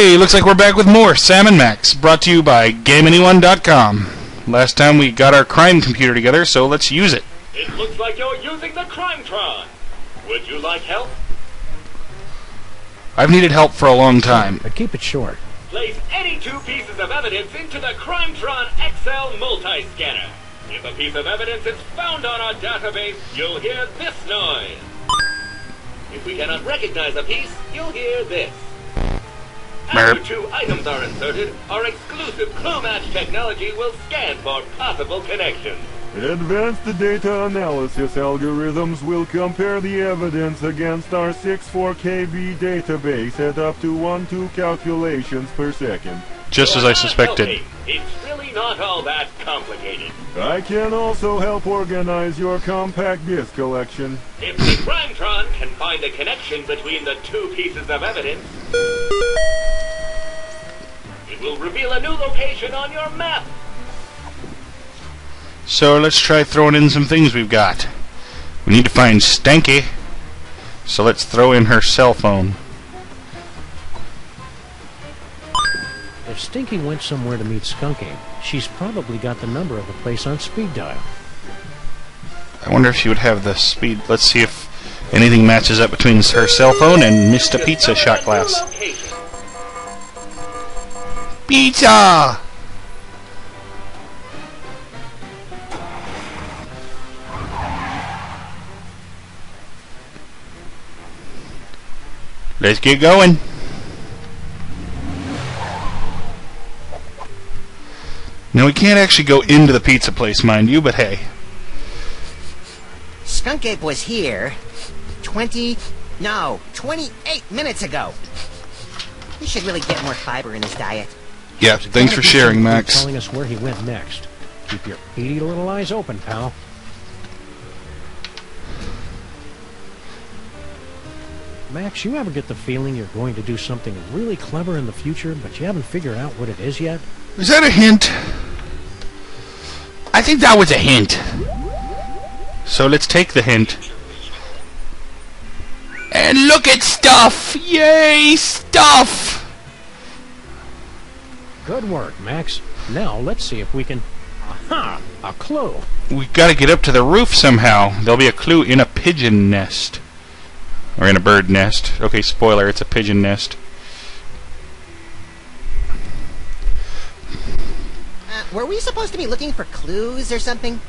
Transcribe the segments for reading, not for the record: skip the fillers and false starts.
Hey, looks like we're back with more Sam and Max, brought to you by GameAnyone.com. Last time we got our crime computer together, so let's use it. It looks like you're using the Crimetron. Would you like help? I've needed help for a long time. But keep it short. Place any two pieces of evidence into the Crimetron XL multi-scanner. If a piece of evidence is found on our database, you'll hear this noise. If we cannot recognize a piece, you'll hear this. After two items are inserted, our exclusive clue match technology will scan for possible connections. Advanced data analysis algorithms will compare the evidence against our 64KB database at up to 1-2 calculations per second. Just as I suspected. It's really not all that complicated. I can also help organize your compact disc collection. If the Crimetron can find a connection between the two pieces of evidence, it will reveal a new location on your map. So let's try throwing in some things we've got. We need to find Stanky, so let's throw in her cell phone. If Stinky went somewhere to meet Skunky, she's probably got the number of the place on speed dial. I wonder if she would have the speed. Let's see if anything matches up between her cell phone and Mr. Pizza shot glass. Pizza! Let's get going. Now, we can't actually go into the pizza place, mind you, but hey. Skunk Ape was here 28 minutes ago. He should really get more fiber in his diet. Yeah, thanks for sharing, Max. Telling us where he went next. Keep your beady little eyes open, pal. Max, you ever get the feeling you're going to do something really clever in the future, but you haven't figured out what it is yet? Is that a hint? I think that was a hint. So let's take the hint. And look at stuff! Yay, stuff! Good work, Max. Now let's see if we can... Aha! A clue! We've got to get up to the roof somehow. There'll be a clue in a pigeon nest. Or in a bird nest. Okay, spoiler, it's a pigeon nest. Were we supposed to be looking for clues or something?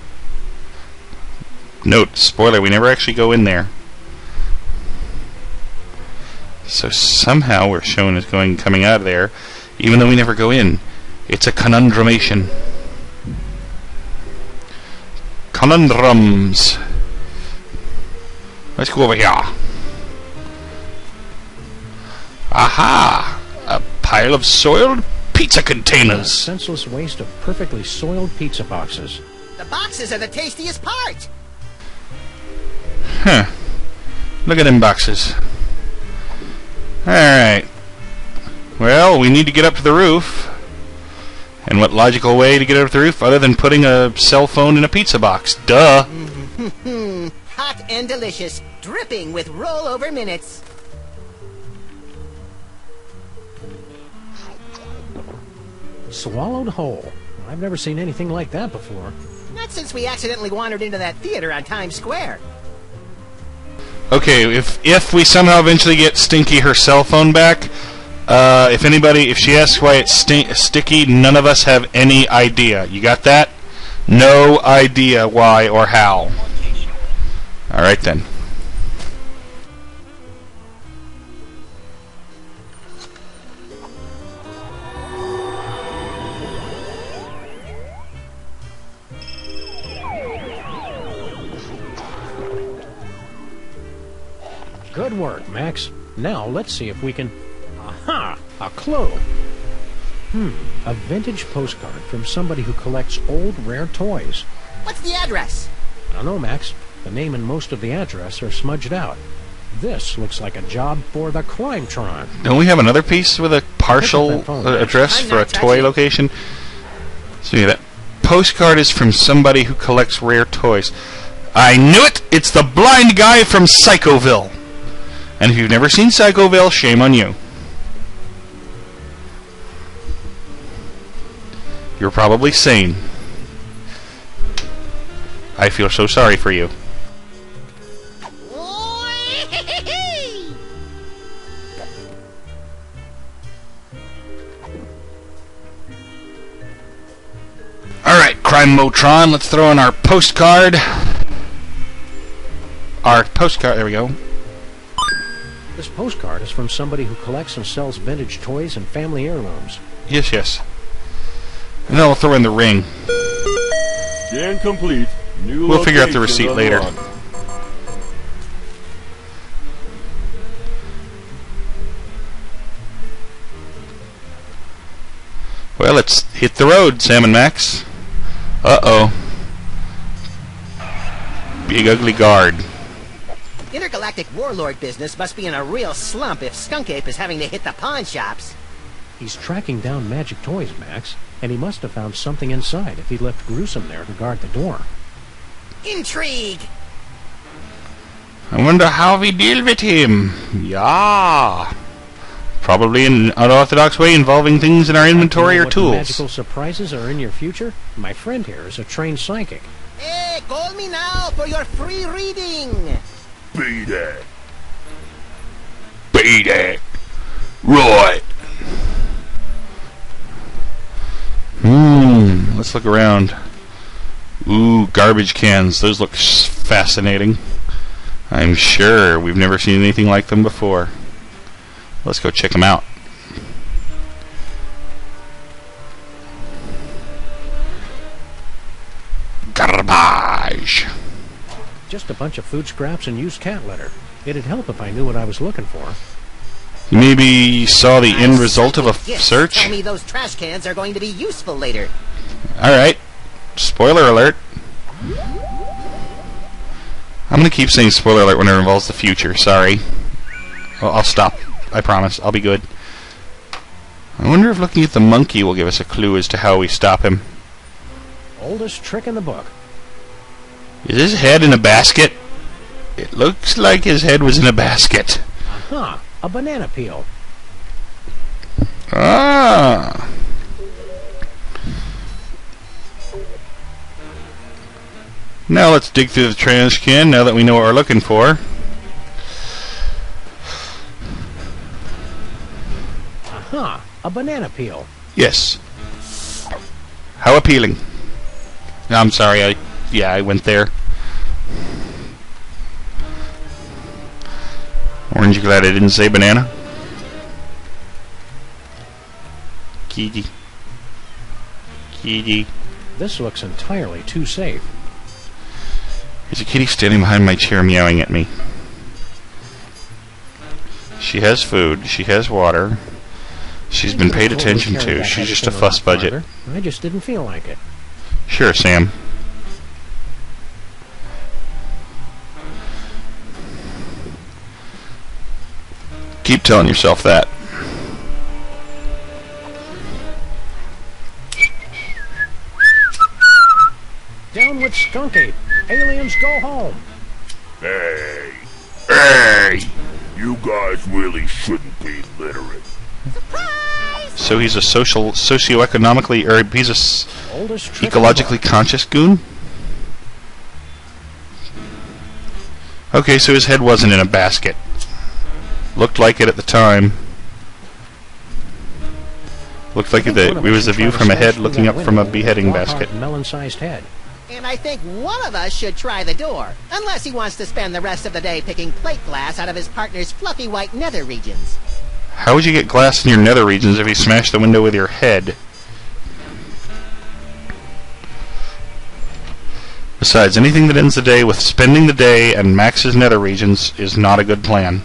Note, spoiler, we never actually go in there. So somehow we're shown as coming out of there, even though we never go in. It's a conundrumation. Conundrums. Let's go over here. Aha! A pile of soiled pizza containers. A senseless waste of perfectly soiled pizza boxes. The boxes are the tastiest part. Huh. Look at them boxes. Alright. Well, we need to get up to the roof. And what logical way to get up to the roof other than putting a cell phone in a pizza box? Duh. Hot and delicious, dripping with rollover minutes. Swallowed whole. I've never seen anything like that before. Not since we accidentally wandered into that theater on Times Square. Okay, if we somehow eventually get Stinky her cell phone back, if she asks why it's sticky, none of us have any idea. You got that? No idea why or how. Alright then. Good work, Max. Now let's see if we can... Aha! A clue! A vintage postcard from somebody who collects old, rare toys. What's the address? I don't know, Max. The name and most of the address are smudged out. This looks like a job for the Crimetron. Don't we have another piece with a partial address for a toy location? So yeah, that postcard is from somebody who collects rare toys. I knew it! It's the blind guy from Psychoville. And if you've never seen Psychoville, shame on you. You're probably sane. I feel so sorry for you. Alright, Crime Motron, let's throw in our postcard. There we go. This postcard is from somebody who collects and sells vintage toys and family heirlooms. Yes, yes. And then we'll throw in the ring. Scan complete. New We'll figure out the location receipt later. unlocked. Well, let's hit the road, Sam and Max. Uh-oh. Big ugly guard. Intergalactic warlord business must be in a real slump if Skunk Ape is having to hit the pawn shops. He's tracking down magic toys, Max, and he must have found something inside if he left Gruesome there to guard the door. Intrigue! I wonder how we deal with him. Yeah. Probably in an unorthodox way involving things in our inventory or What tools. magical surprises are in your future? My friend here is a trained psychic. Hey, call me now for your free reading! Beat it. Beat it. Right. Let's look around. Ooh, garbage cans. Those look fascinating. I'm sure we've never seen anything like them before. Let's go check them out. Garbage. Just a bunch of food scraps and used cat litter. It'd help if I knew what I was looking for. You maybe saw the end result of a Yes, search? Tell me those trash cans are going to be useful later. Alright. Spoiler alert. I'm going to keep saying spoiler alert when it involves the future. Sorry. Well, I'll stop. I promise. I'll be good. I wonder if looking at the monkey will give us a clue as to how we stop him. Oldest trick in the book. Is his head in a basket? It looks like his head was in a basket. Aha! A banana peel. Ah. Now let's dig through the trash can now that we know what we're looking for. Aha! A banana peel. Yes. How appealing. No, I'm sorry, I went there. Aren't you glad I didn't say banana? Kitty. Kitty. This looks entirely too safe. There's a kitty standing behind my chair meowing at me. She has food. She has water. She's been paid attention to. She's just a fuss budget. I just didn't feel like it. Sure, Sam. Keep telling yourself that. Down with Skunk Ape. Aliens go home. Hey, Hey! you guys really shouldn't be literate. So he's a socioeconomically, or he's a Oldest trick in the ecologically book. conscious goon? Okay, so his head wasn't in a basket. Looked like it at the time. Looked like it was a view from a head looking up from a beheading basket. Melon-sized head. And I think one of us should try the door, unless he wants to spend the rest of the day picking plate glass out of his partner's fluffy white nether regions. How would you get glass in your nether regions if you smashed the window with your head? Besides, anything that ends the day with spending the day and Max's nether regions is not a good plan.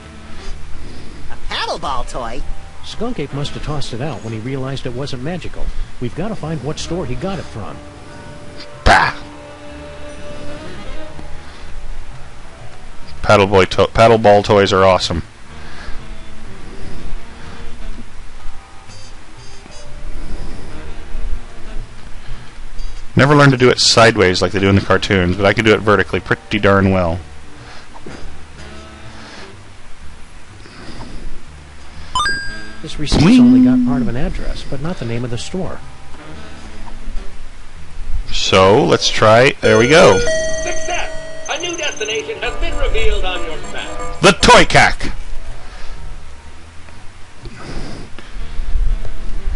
A paddleball toy? Skunk Ape must have tossed it out when he realized it wasn't magical. We've got to find what store he got it from. Bah! Paddleball toys are awesome. Never learned to do it sideways like they do in the cartoons, but I could do it vertically pretty darn well. This receipt's only got part of an address, but not the name of the store. So, let's try. There we go. Success! A new destination has been revealed on your map. The Toy Cack!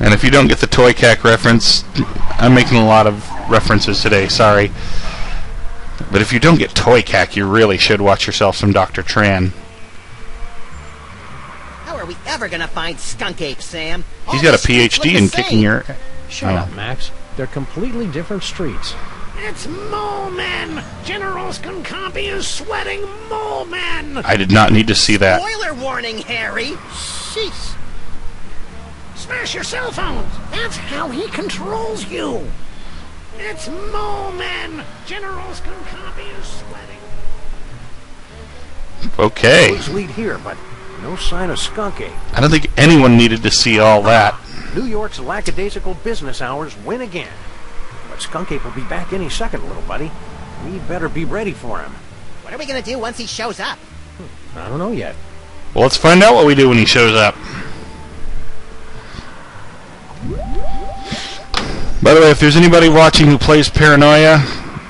And if you don't get the Toy Cack reference, I'm making a lot of references today, sorry. But if you don't get Toy Cack, you really should watch yourself some Dr. Tran. How are we ever gonna find Skunk Ape, Sam? He's got a PhD in kicking your... Shut up, Max. They're completely different streets. It's Mole Men! General Skunkapi is sweating Mole Men! I did not need to see that. Spoiler warning, Harry! Sheesh. Smash your cell phones! That's how he controls you! It's Mole Men! General Skunkapi is sweating. Okay. Police lead here, but no sign of Skunk Ape. I don't think anyone needed to see all that. New York's lackadaisical business hours win again. But Skunk Ape will be back any second, little buddy. We better be ready for him. What are we gonna do once he shows up? I don't know yet. Well, let's find out what we do when he shows up. By the way, if there's anybody watching who plays Paranoia,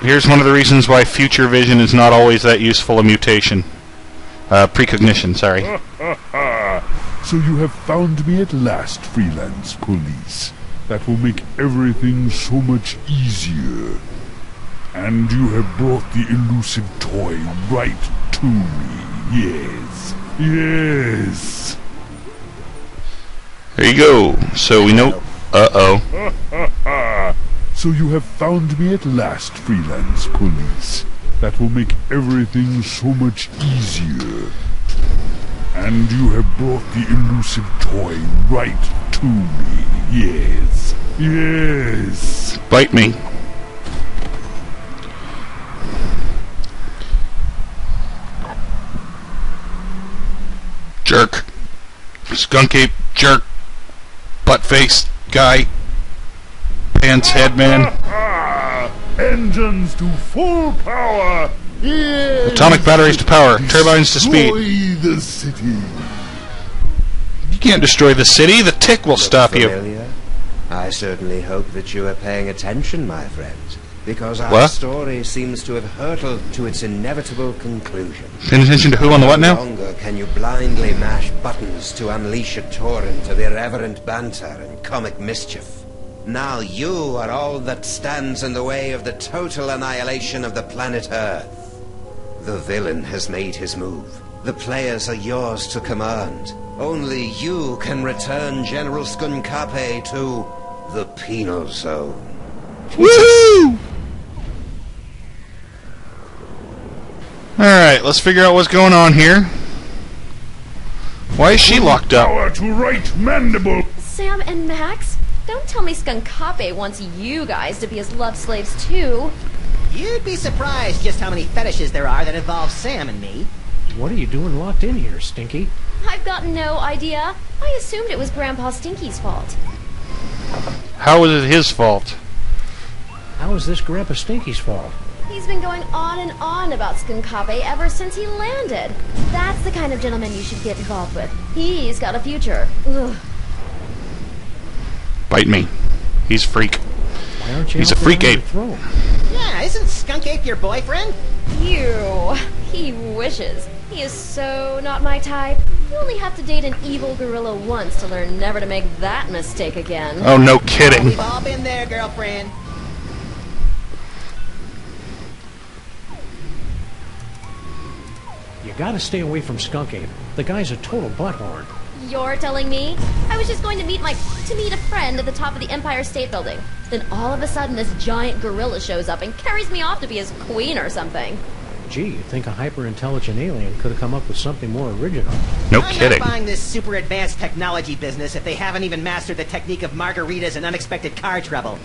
here's one of the reasons why future vision is not always that useful a mutation. Precognition, sorry. So you have found me at last, freelance police. That will make everything so much easier. And you have brought the elusive toy right to me. Yes. Yes. There you go. So we know... Uh-oh. So you have found me at last, freelance police. That will make everything so much easier. And you have brought the elusive toy right to me. Yes. Yes. Bite me. Jerk. Skunk Ape, jerk. Butt-faced guy. Pants head man. Engines to full power. Yes. Atomic batteries to power. Turbines to speed. Destroy the city. You can't destroy the city. The tick will stop you. Familiar? I certainly hope that you are paying attention, my friends, because our What? story seems to have hurtled to its inevitable conclusion. Paying attention to who on the what No now? longer can you blindly mash buttons to unleash a torrent of irreverent banter and comic mischief. Now you are all that stands in the way of the total annihilation of the planet Earth. The villain has made his move. The players are yours to command. Only you can return General Skunkapi to the penal zone. Woohoo! Alright, let's figure out what's going on here. Why is she locked up? Power to right mandible. Sam and Max, don't tell me Skunkapi wants you guys to be his love slaves too. You'd be surprised just how many fetishes there are that involve Sam and me. What are you doing locked in here, Stinky? I've got no idea. I assumed it was Grandpa Stinky's fault. How is it his fault? How is this Grandpa Stinky's fault? He's been going on and on about Skunkapi ever since he landed. That's the kind of gentleman you should get involved with. He's got a future. Ugh. Bite me. He's a freak. Why aren't you He's out a freak there on ape. your throne? Yeah, isn't Skunk Ape your boyfriend? You. He wishes. He is so not my type. You only have to date an evil gorilla once to learn never to make that mistake again. Oh, no kidding. We've all been there, girlfriend. You gotta stay away from Skunk Ape. The guy's a total butthorn. You're telling me? I was just going to meet a friend at the top of the Empire State Building. Then all of a sudden this giant gorilla shows up and carries me off to be his queen or something. Gee, you'd think a hyper-intelligent alien could have come up with something more original. No I'm kidding. not buying this super advanced technology business if they haven't even mastered the technique of margaritas and unexpected car trouble.